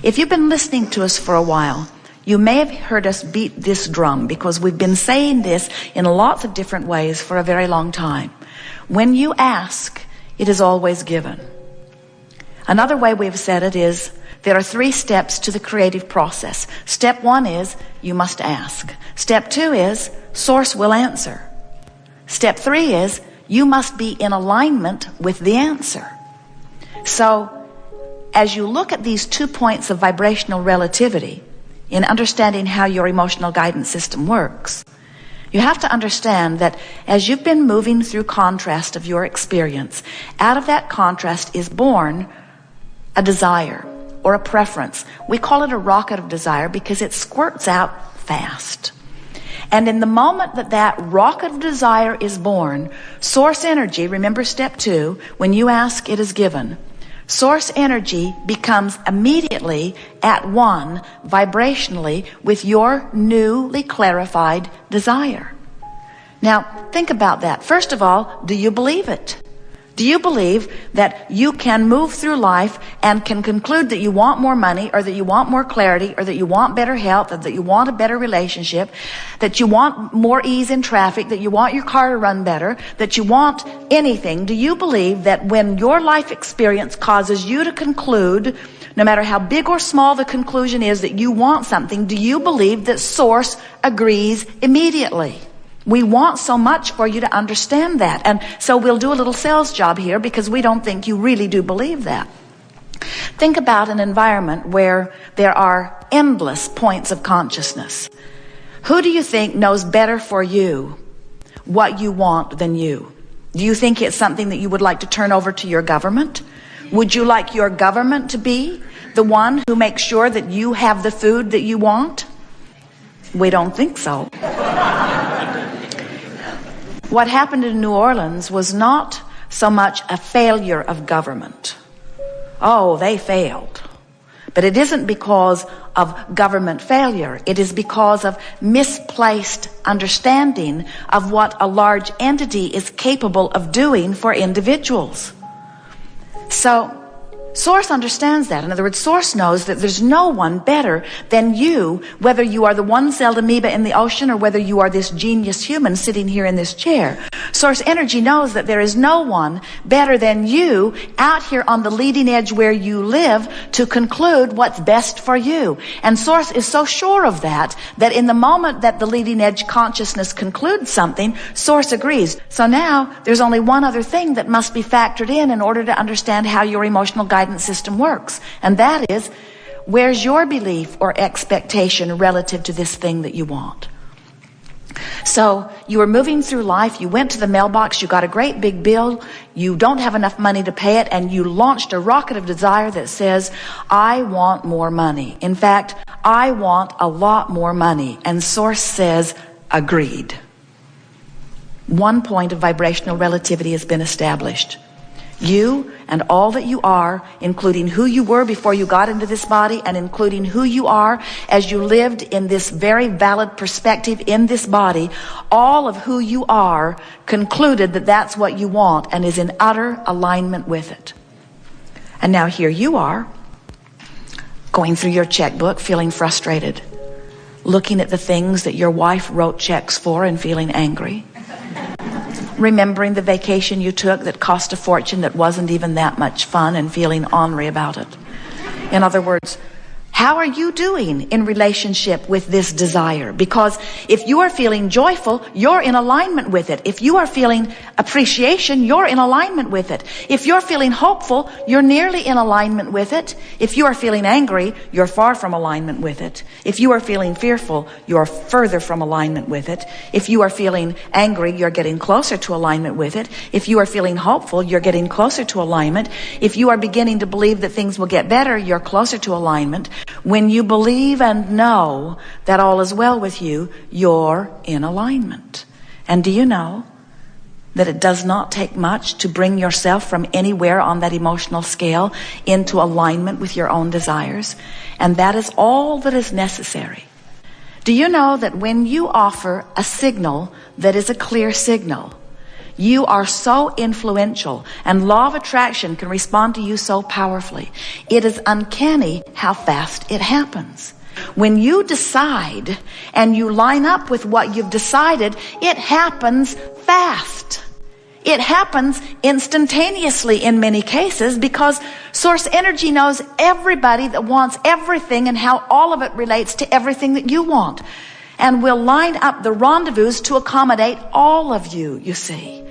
If you've been listening to us for a while, you may have heard us beat this drum because we've been saying this in lots of different ways for a very long time. When you ask, it is always given. Another way we've said it is, there are 3 steps to the creative process. Step 1 is, you must ask. Step 2 is, Source will answer. Step 3 is, you must be in alignment with the answer. So, as you look at these 2 points of vibrational relativity, in understanding how your emotional guidance system works, you have to understand that as you've been moving through contrast of your experience, out of that contrast is born a desire or a preference. We call it a rocket of desire because it squirts out fast. And in the moment that that rocket of desire is born, source energy, remember step 2, when you ask, it is given. Source energy becomes immediately at one vibrationally with your newly clarified desire. Now, think about that. First of all, do you believe it? Do you believe that you can move through life and can conclude that you want more money, or that you want more clarity, or that you want better health, or that you want a better relationship, that you want more ease in traffic, that you want your car to run better, that you want anything? Do you believe that when your life experience causes you to conclude, no matter how big or small the conclusion is, that you want something, do you believe that Source agrees immediately? We want so much for you to understand that. And so we'll do a little sales job here because we don't think you really do believe that. Think about an environment where there are endless points of consciousness. Who do you think knows better for you what you want than you? Do you think it's something that you would like to turn over to your government? Would you like your government to be the one who makes sure that you have the food that you want? We don't think so. What happened in New Orleans was not so much a failure of government. Oh, they failed. But it isn't because of government failure. It is because of misplaced understanding of what a large entity is capable of doing for individuals. So, Source understands that. In other words, Source knows that there's no one better than you, whether you are the one-celled amoeba in the ocean or whether you are this genius human sitting here in this chair. Source energy knows that there is no one better than you out here on the leading edge where you live to conclude what's best for you. And Source is so sure of that, that in the moment that the leading edge consciousness concludes something, Source agrees. So now there's only one other thing that must be factored in order to understand how your emotional guidance system works, and that is, where's your belief or expectation relative to this thing that you want? So you were moving through life, you went to the mailbox, you got a great big bill, you don't have enough money to pay it, and you launched a rocket of desire that says, I want more money. In fact, I want a lot more money. And Source says, agreed. One point of vibrational relativity has been established. You and all that you are, including who you were before you got into this body, and including who you are as you lived in this very valid perspective in this body, all of who you are concluded that that's what you want and is in utter alignment with it. And now here you are, going through your checkbook, feeling frustrated, looking at the things that your wife wrote checks for and feeling angry. Remembering the vacation you took that cost a fortune that wasn't even that much fun and feeling ornery about it. In other words, how are you doing in relationship with this desire? Because if you are feeling joyful, you're in alignment with it. If you are feeling appreciation, you're in alignment with it. If you're feeling hopeful, you're nearly in alignment with it. If you are feeling angry, you're far from alignment with it. If you are feeling fearful, you're further from alignment with it. If you are feeling angry, you're getting closer to alignment with it. If you are feeling hopeful, you're getting closer to alignment. If you are beginning to believe that things will get better, you're closer to alignment. When you believe and know that all is well with you, you're in alignment. And do you know that it does not take much to bring yourself from anywhere on that emotional scale into alignment with your own desires? And that is all that is necessary. Do you know that when you offer a signal that is a clear signal, You are so influential, and law of attraction can respond to you so powerfully. It is uncanny how fast it happens. When you decide and you line up with what you've decided, it happens fast. It happens instantaneously in many cases because source energy knows everybody that wants everything and how all of it relates to everything that you want. And will line up the rendezvous to accommodate all of you, you see.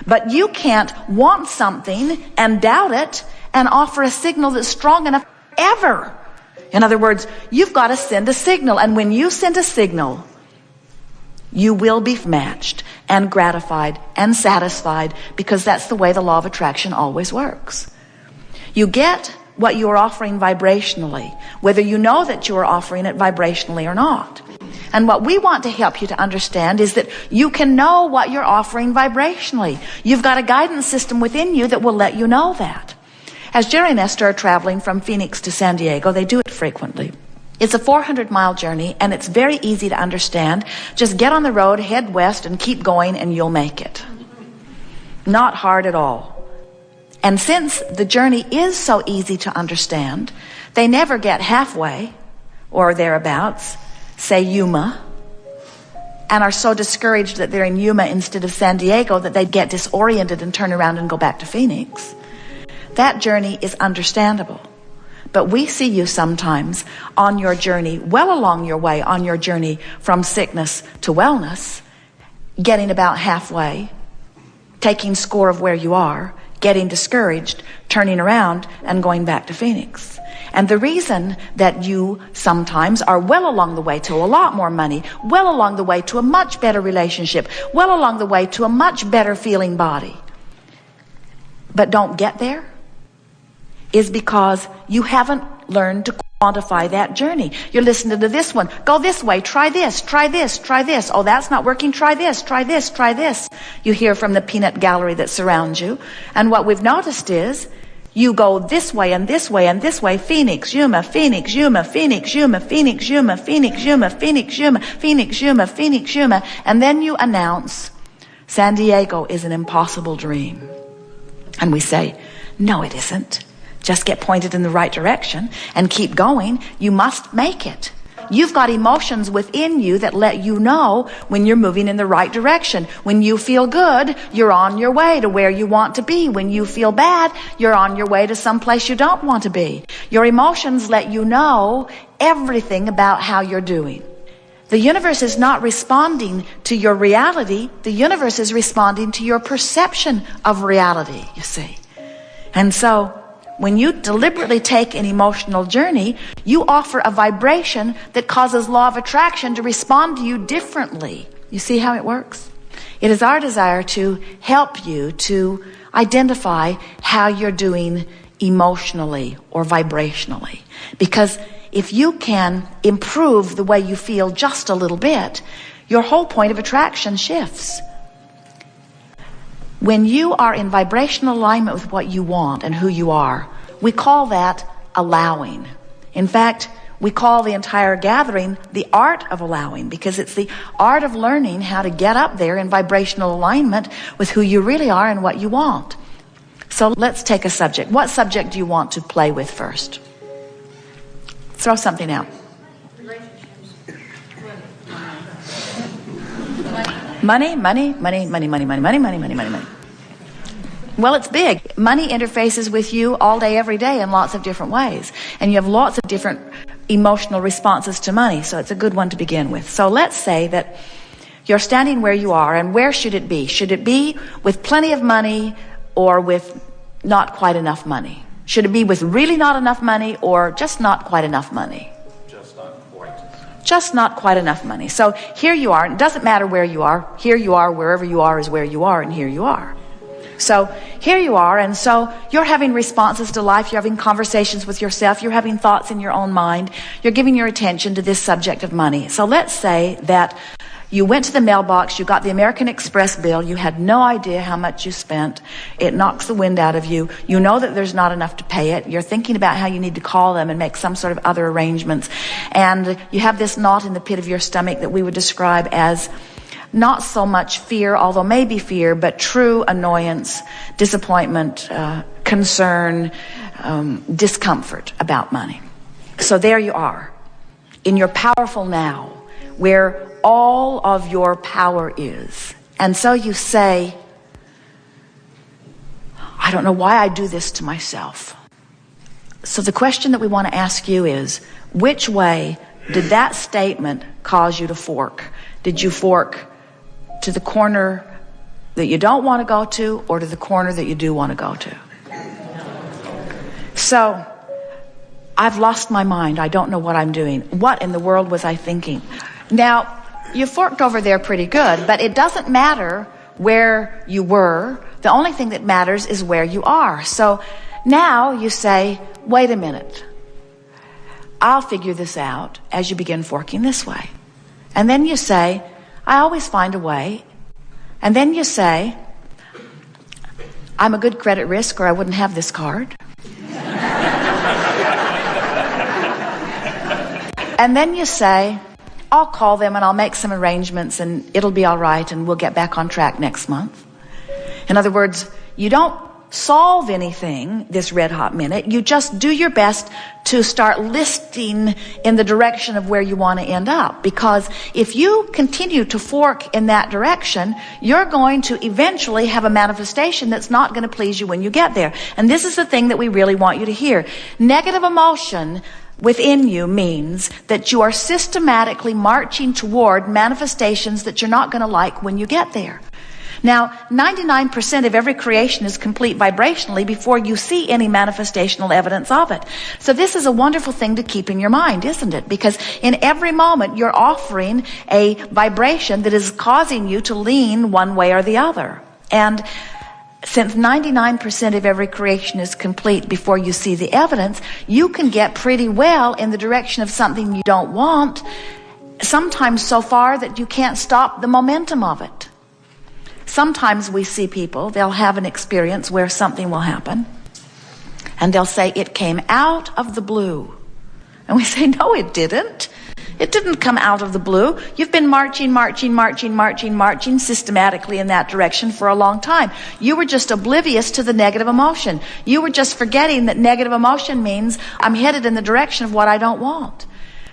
But you can't want something and doubt it and offer a signal that's strong enough ever. In other words, you've got to send a signal. And when you send a signal, you will be matched and gratified and satisfied, because that's the way the law of attraction always works. You get what you are offering vibrationally, whether you know that you are offering it vibrationally or not. And what we want to help you to understand is that you can know what you're offering vibrationally. You've got a guidance system within you that will let you know that. As Jerry and Esther are traveling from Phoenix to San Diego, they do it frequently. It's a 400-mile journey, and it's very easy to understand. Just get on the road, head west, and keep going, and you'll make it. Not hard at all. And since the journey is so easy to understand, they never get halfway or thereabouts, say Yuma, and are so discouraged that they're in Yuma instead of San Diego that they get disoriented and turn around and go back to Phoenix. That journey is understandable. But we see you sometimes on your journey, well along your way, on your journey from sickness to wellness, getting about halfway, taking score of where you are, getting discouraged, turning around, and going back to Phoenix. And the reason that you sometimes are well along the way to a lot more money, well along the way to a much better relationship, well along the way to a much better feeling body, but don't get there, is because you haven't learned to quantify that journey. You're listening to this one. Go this way. Try this. Try this. Try this. Oh, that's not working. Try this. Try this. Try this. You hear from the peanut gallery that surrounds you. And what we've noticed is you go this way and this way and this way. Phoenix, Yuma, Phoenix, Yuma, Phoenix, Yuma, Phoenix, Yuma, Phoenix, Yuma, Phoenix, Yuma, Phoenix, Yuma, Phoenix, Yuma. And then you announce San Diego is an impossible dream. And we say, no, it isn't. Just get pointed in the right direction and keep going. You must make it. You've got emotions within you that let you know when you're moving in the right direction. When you feel good, you're on your way to where you want to be. When you feel bad, you're on your way to some place you don't want to be. Your emotions let you know everything about how you're doing. The universe is not responding to your reality. The universe is responding to your perception of reality, you see. And so, when you deliberately take an emotional journey, you offer a vibration that causes law of attraction to respond to you differently. You see how it works? It is our desire to help you to identify how you're doing emotionally or vibrationally. Because if you can improve the way you feel just a little bit, your whole point of attraction shifts. When you are in vibrational alignment with what you want and who you are, we call that allowing. In fact, we call the entire gathering the art of allowing, because it's the art of learning how to get up there in vibrational alignment with who you really are and what you want. So let's take a subject. What subject do you want to play with first? Throw something out. Money. Well, it's big. Money interfaces with you all day, every day in lots of different ways. And you have lots of different emotional responses to money. So it's a good one to begin with. So let's say that you're standing where you are, and where should it be? Should it be with plenty of money or with not quite enough money? Should it be with really not enough money or just not quite enough money? Just not quite enough money. So here you are. It doesn't matter where you are. Here you are. Wherever you are is where you are, and here you are. So here you are, and so you're having responses to life. You're having conversations with yourself. You're having thoughts in your own mind. You're giving your attention to this subject of money. So let's say that you went to the mailbox, you got the American Express bill, you had no idea how much you spent. It knocks the wind out of you. You know that there's not enough to pay it. You're thinking about how you need to call them and make some sort of other arrangements. And you have this knot in the pit of your stomach that we would describe as not so much fear, although maybe fear, but true annoyance, disappointment, concern, discomfort about money. So there you are, in your powerful now, where all of your power is. And so you say, I don't know why I do this to myself. So the question that we want to ask you is, which way did that statement cause you to fork? Did you fork to the corner that you don't want to go to, or to the corner that you do want to go to? So, I've lost my mind. I don't know what I'm doing. What in the world was I thinking? Now, you forked over there pretty good, but it doesn't matter where you were. The only thing that matters is where you are. So now you say, wait a minute. I'll figure this out, as you begin forking this way. And then you say, I always find a way. And then you say, I'm a good credit risk or I wouldn't have this card. And then you say, I'll call them and I'll make some arrangements and it'll be all right and we'll get back on track next month. In other words, you don't solve anything this red hot minute. You just do your best to start listing in the direction of where you want to end up. Because if you continue to fork in that direction, you're going to eventually have a manifestation that's not going to please you when you get there. And this is the thing that we really want you to hear. Negative emotion within you means that you are systematically marching toward manifestations that you're not going to like when you get there. Now, 99% of every creation is complete vibrationally before you see any manifestational evidence of it. So this is a wonderful thing to keep in your mind, isn't it? Because in every moment you're offering a vibration that is causing you to lean one way or the other. And since 99% of every creation is complete before you see the evidence, you can get pretty well in the direction of something you don't want, sometimes so far that you can't stop the momentum of it. Sometimes we see people, they'll have an experience where something will happen, and they'll say, it came out of the blue. And we say, no, it didn't. It didn't come out of the blue. You've been marching systematically in that direction for a long time. You were just oblivious to the negative emotion. You were just forgetting that negative emotion means I'm headed in the direction of what I don't want.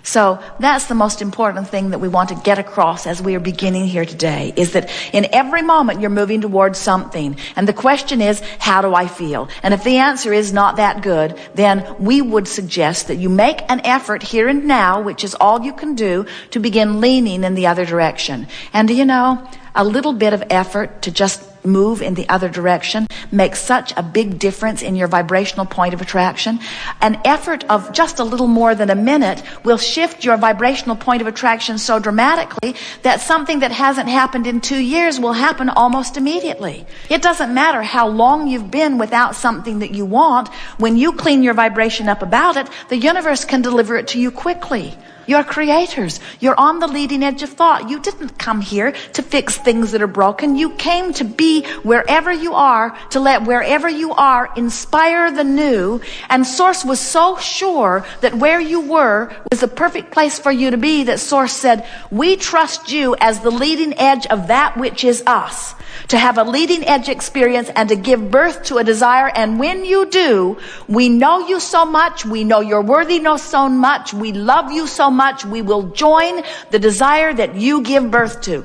So that's the most important thing that we want to get across as we are beginning here today, is that in every moment you're moving towards something. And the question is, how do I feel? And if the answer is not that good, then we would suggest that you make an effort here and now, which is all you can do, to begin leaning in the other direction. And you know, a little bit of effort to just move in the other direction makes such a big difference in your vibrational point of attraction. An effort of just a little more than a minute will shift your vibrational point of attraction so dramatically that something that hasn't happened in 2 years will happen almost immediately. It doesn't matter how long you've been without something that you want. When you clean your vibration up about it, the universe can deliver it to you quickly. You're creators. You're on the leading edge of thought. You didn't come here to fix things that are broken. You came to be wherever you are, to let wherever you are inspire the new. And Source was so sure that where you were was the perfect place for you to be that Source said, we trust you as the leading edge of that which is us, to have a leading edge experience and to give birth to a desire. And when you do, we know you so much. We know you're worthy so much. We love you so much. We will join the desire that you give birth to.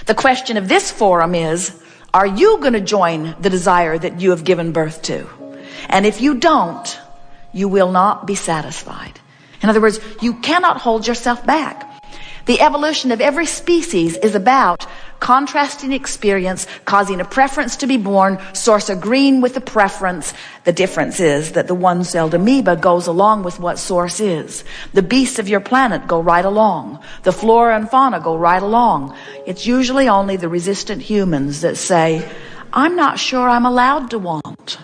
The question of this forum is, are you going to join the desire that you have given birth to? And if you don't, you will not be satisfied. In other words, you cannot hold yourself back. The evolution of every species is about contrasting experience, causing a preference to be born, Source agreeing with the preference. The difference is that the one-celled amoeba goes along with what Source is. The beasts of your planet go right along. The flora and fauna go right along. It's usually only the resistant humans that say, I'm not sure I'm allowed to want.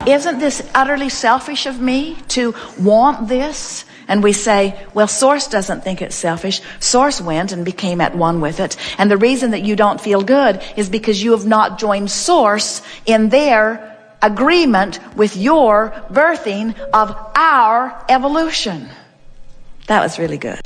Isn't this utterly selfish of me to want this? And we say, well, Source doesn't think it's selfish. Source went and became at one with it. And the reason that you don't feel good is because you have not joined Source in their agreement with your birthing of our evolution. That was really good.